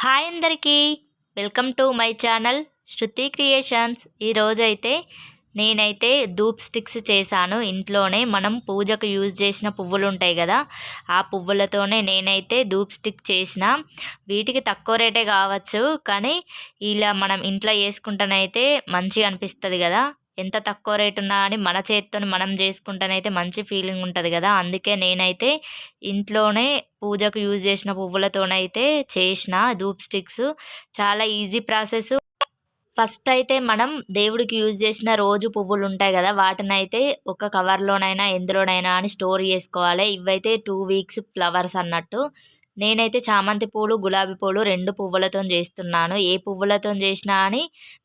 Hi అందరికీ welcome to my channel Shruti creations. ఈరోజైతే నేనైతే ధూప్ స్టిక్స్ చేశాను ఇంట్లోనే. మనం పూజకు యూజ్ చేసిన పువ్వులు ఉంటాయి కదా, ఆ పువ్వులతోనే నేనైతే ధూప్ స్టిక్ చేసిన. వీటికి తక్కువ రేటే కావచ్చు, కానీ ఇలా మనం ఇంట్లో చేసుకుంటేనైతే మంచిగా అనిపిస్తుంది కదా. ఎంత తక్కువ రేట్ ఉన్నా అని మన చేతితో మనం చేసుకుంటేనైతే మంచి ఫీలింగ్ ఉంటుంది కదా. అందుకే నేనైతే ఇంట్లోనే పూజకు యూజ్ చేసిన పువ్వులతోనైతే చేసిన ధూప్ స్టిక్స్. చాలా ఈజీ ప్రాసెస్. ఫస్ట్ అయితే మనం దేవుడికి యూజ్ చేసిన రోజు పువ్వులు ఉంటాయి కదా, వాటినైతే ఒక కవర్లోనైనా ఎందులోనైనా అని స్టోర్ చేసుకోవాలి. ఇవైతే 2 వీక్స్ ఫ్లవర్స్ అన్నట్టు. నేనైతే చామంతి పూలు, గులాబీ పూలు 2 పువ్వులతో చేస్తున్నాను. ఏ పువ్వులతో చేసినా అని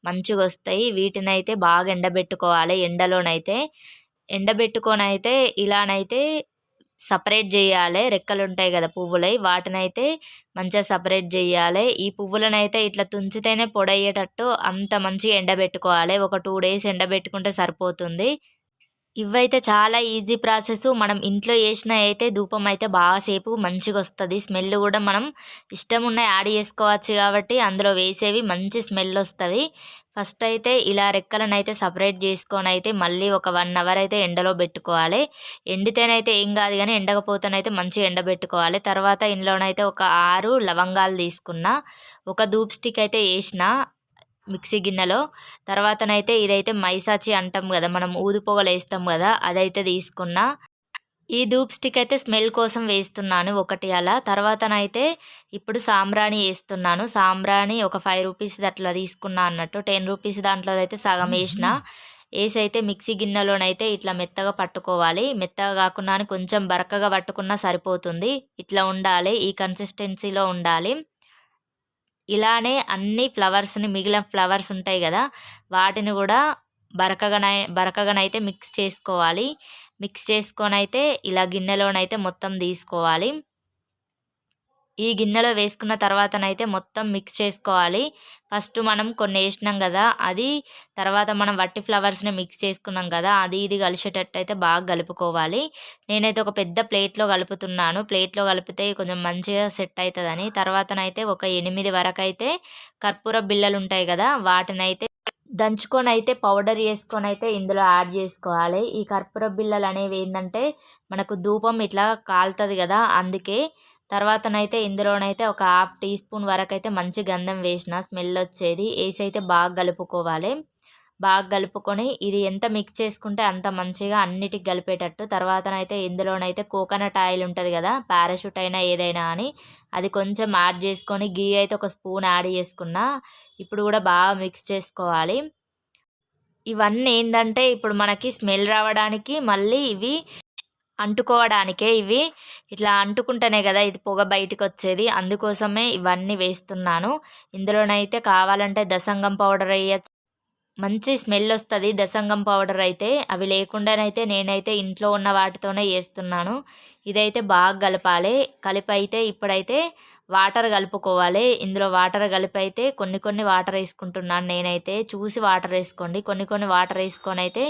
మంచిగా వస్తాయి. వీటినైతే బాగా ఎండబెట్టుకోవాలి. ఎండబెట్టుకొని అయితే ఇలానైతే సపరేట్ చేయాలి. రెక్కలుంటాయి కదా పువ్వులవి, వాటినైతే మంచిగా సపరేట్ చేయాలి. ఈ పువ్వులనైతే ఇట్లా తుంచితేనే పొడయ్యేటట్టు అంత మంచిగా ఎండబెట్టుకోవాలి. ఒక 2 డేస్ ఎండబెట్టుకుంటే సరిపోతుంది. ఇవైతే చాలా ఈజీ ప్రాసెస్. మనం ఇంట్లో చేసిన అయితే ధూపం అయితే బాగా సేపు మంచిగా వస్తుంది. స్మెల్ కూడా మనం ఇష్టం ఉన్న యాడ్ చేసుకోవచ్చు కాబట్టి అందులో వేసేవి మంచి స్మెల్ వస్తుంది. ఫస్ట్ అయితే ఇలా రెక్కలను అయితే సపరేట్ చేసుకొని అయితే మళ్ళీ ఒక 1 అవర్ అయితే ఎండలో పెట్టుకోవాలి. ఎండితేనైతే ఏం కాదు, కానీ ఎండకపోతేనైతే మంచిగా ఎండబెట్టుకోవాలి. తర్వాత ఇందులోనైతే ఒక 6 లవంగాలు తీసుకున్నా, ఒక ధూప్ స్టిక్ అయితే వేసిన మిక్సీ గిన్నెలో. తర్వాతనైతే ఇదైతే మైసాచి అంటాం కదా, మనం ఊది పొగలు వేస్తాం కదా, అదైతే తీసుకున్నా. ఈ ధూప్ స్టిక్ అయితే స్మెల్ కోసం వేస్తున్నాను ఒకటి అలా. తర్వాతనైతే ఇప్పుడు సాంబ్రాణి వేస్తున్నాను. సాంబ్రాణి ఒక 5 రూపీస్ అట్లా తీసుకున్నా అన్నట్టు. 10 రూపీస్ దాంట్లో అయితే సగం వేసిన. వేసి అయితే మిక్సీ గిన్నెలోనైతే ఇట్లా మెత్తగా పట్టుకోవాలి. మెత్తగా కాకుండా కొంచెం బరకగా పట్టుకున్నా సరిపోతుంది. ఇట్లా ఉండాలి, ఈ కన్సిస్టెన్సీలో ఉండాలి. ఇలానే అన్ని ఫ్లవర్స్‌ని, మిగిలిన ఫ్లవర్స్ ఉంటాయి గదా, వాటిని గూడా బరకగానైతే మిక్స్ చేసుకోవాలి. మిక్స్ చేసుకొనైతే ఇలా గిన్నెలోనైతే మొత్తం తీసుకోవాలి. ఈ గిన్నెలో వేసుకున్న తర్వాతనైతే మొత్తం మిక్స్ చేసుకోవాలి. ఫస్ట్ మనం కొన్ని వేసినాం కదా, అది తర్వాత మనం వట్టి ఫ్లవర్స్ని మిక్స్ చేసుకున్నాం కదా, అది ఇది కలిసేటట్టు అయితే బాగా కలుపుకోవాలి. నేనైతే ఒక పెద్ద ప్లేట్లో కలుపుతున్నాను. ప్లేట్లో కలిపితే కొంచెం మంచిగా సెట్ అవుతుందని. తర్వాతనైతే ఒక 8 వరకు అయితే కర్పూర బిళ్ళలు ఉంటాయి కదా, వాటినైతే దంచుకొని అయితే పౌడర్ చేసుకొని అయితే ఇందులో యాడ్ చేసుకోవాలి. ఈ కర్పూర బిళ్ళలు అనేవి ఏంటంటే మనకు ధూపం ఇట్లా కాలుతుంది కదా, అందుకే. తర్వాతనైతే ఇందులోనైతే ఒక హాఫ్ టీ స్పూన్ వరకు అయితే మంచి గంధం వేసిన స్మెల్ వచ్చేది. వేసి అయితే బాగా కలుపుకోవాలి. బాగా కలుపుకొని ఇది ఎంత మిక్స్ చేసుకుంటే అంత మంచిగా అన్నిటికి కలిపేటట్టు. తర్వాతనైతే ఇందులోనైతే కోకోనట్ ఆయిల్ ఉంటుంది కదా, పారాషూట్ అయినా ఏదైనా అని, అది కొంచెం యాడ్ చేసుకొని గీ అయితే ఒక స్పూన్ యాడ్ చేసుకున్నా. ఇప్పుడు కూడా బాగా మిక్స్ చేసుకోవాలి. ఇవన్నీ ఏంటంటే ఇప్పుడు మనకి స్మెల్ రావడానికి, మళ్ళీ ఇవి అంటుకోవడానికే. ఇవి ఇట్లా అంటుకుంటేనే కదా ఇది పొగ బయటకొచ్చేది. అందుకోసమే ఇవన్నీ వేస్తున్నాను. ఇందులోనైతే కావాలంటే దసంగం పౌడర్ వేయచ్చు, మంచి స్మెల్ వస్తుంది దసంగం పౌడర్ అయితే. అవి లేకుండానైతే నేనైతే ఇంట్లో ఉన్న వాటితోనే చేస్తున్నాను. ఇదైతే బాగా కలపాలి. కలిపైతే ఇప్పుడైతే వాటర్ కలుపుకోవాలి. ఇందులో వాటర్ కలిపైతే కొన్ని కొన్ని వాటర్ వేసుకుంటున్నాను నేనైతే. చూసి వాటర్ వేసుకోండి. కొన్ని కొన్ని వాటర్ వేసుకొని అయితే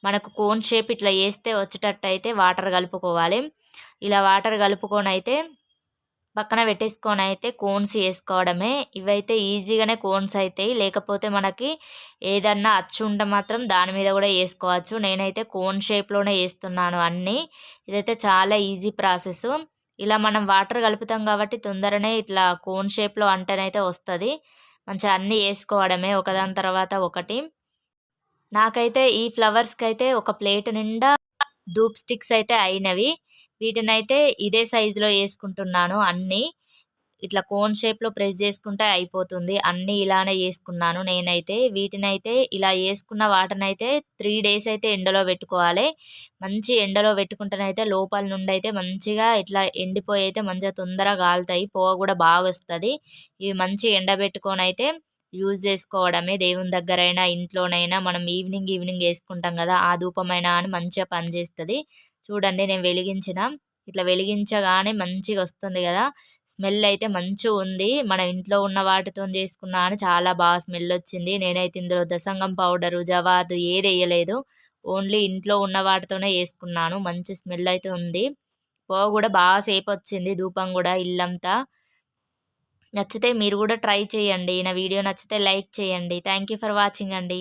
మనకు కోన్ షేప్ ఇట్లా వేస్తే వచ్చేటట్టు అయితే వాటర్ కలుపుకోవాలి. ఇలా వాటర్ కలుపుకొని అయితే పక్కన పెట్టేసుకొని అయితే కోన్స్ వేసుకోవడమే. ఇవైతే ఈజీగానే కోన్స్ అవుతాయి. లేకపోతే మనకి ఏదన్నా అచ్చు ఉంటే మాత్రం దాని మీద కూడా వేసుకోవచ్చు. నేనైతే కోన్ షేప్లోనే వేస్తున్నాను అన్నీ. ఇదైతే చాలా ఈజీ ప్రాసెస్. ఇలా మనం వాటర్ కలుపుతాం కాబట్టి తొందరనే ఇట్లా కోన్ షేప్లో అంటనైతే వస్తుంది. మంచిగా అన్నీ వేసుకోవడమే ఒకదాని తర్వాత ఒకటి. నాకైతే ఈ ఫ్లవర్స్కి అయితే ఒక ప్లేట్ నిండా ధూప్ స్టిక్స్ అయితే అయినవి. వీటినైతే ఇదే సైజులో వేసుకుంటున్నాను అన్నీ. ఇట్లా కోన్ షేప్‌లో ప్రెస్ చేసుకుంటే అయిపోతుంది. అన్నీ ఇలానే చేసుకున్నాను నేనైతే. వీటినైతే ఇలా చేసుకున్న వాటినైతే 3 డేస్ అయితే ఎండలో పెట్టుకోవాలి. మంచి ఎండలో పెట్టుకుంటేనైతే లోపల నుండి అయితే మంచిగా ఇట్లా ఎండిపోయి అయితే మంచిగా తొందరగా కాలుతాయి. పొగ కూడా బాగొస్తది. ఇవి మంచిగా ఎండబెట్టుకొనైతే యూజ్ చేసుకోవడమే. దేవుని దగ్గరైనా, ఇంట్లోనైనా మనం ఈవినింగ్ ఈవినింగ్ వేసుకుంటాం కదా, ఆ ధూపమైనా అని మంచిగా పనిచేస్తది. చూడండి నేను వెలిగించిన. ఇట్లా వెలిగించగానే మంచిగా వస్తుంది కదా, స్మెల్ అయితే మంచిగుంది. మన ఇంట్లో ఉన్న వాటితోని చేసుకున్నా అని చాలా బాగా స్మెల్ వచ్చింది. నేనైతే ఇందులో దసంగం పౌడరు, జవాదు ఏదెయ్యలేదు. ఓన్లీ ఇంట్లో ఉన్న వాటితోనే చేసుకున్నాను. మంచి స్మెల్ అయితే ఉంది. పొగ కూడా బాగా సేపొచ్చింది, ధూపం కూడా ఇల్లంతా. నచ్చితే మీరు కూడా ట్రై చేయండి. నా వీడియో నచ్చితే లైక్ చేయండి. థ్యాంక్ యూ ఫర్ వాచింగ్ అండి.